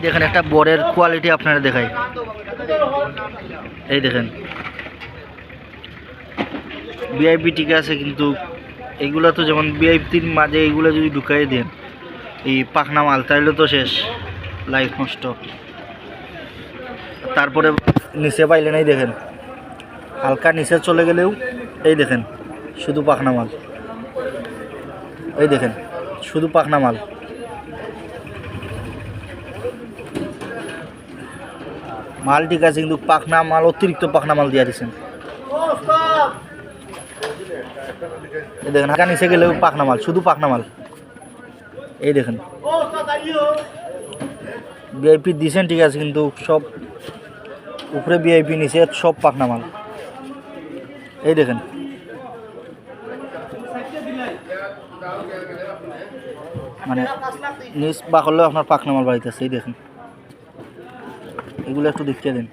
দেখেন একটা বরের কোয়ালিটি আপনারা দেখাই, এই দেখেন ভিআইপি ঠিক আছে, কিন্তু এইগুলা তো যেমন ভিআইপির মাঝে এইগুলো যদি ঢুকাই দেন এই পাখনা মাল তাইলে তো শেষ, লাইফ নষ্ট। তারপরে নিচে পাইলেন, এই দেখেন হালকা নিচে চলে গেলেও এই দেখেন শুধু পাখনা মাল, এই দেখেন শুধু পাখনা মাল। মাল ঠিক আছে, কিন্তু পাখনা মাল অতিরিক্ত পাখনা মাল দিয়ে দিচ্ছেন। এই দেখেন হালকা নিচে গেলেও পাখনা মাল, শুধু পাখনা মাল। এই দেখেন ভিআইপি দিয়েছেন ঠিক আছে, কিন্তু সব উপরে ভিআইপি নিচে সব পাখনা মাল। এই দেখেন মানে নিচ বা করলেও আপনার পাখনা মাল বাড়িতেছে। এই দেখেন এগুলো একটু দেখিয়ে দিন।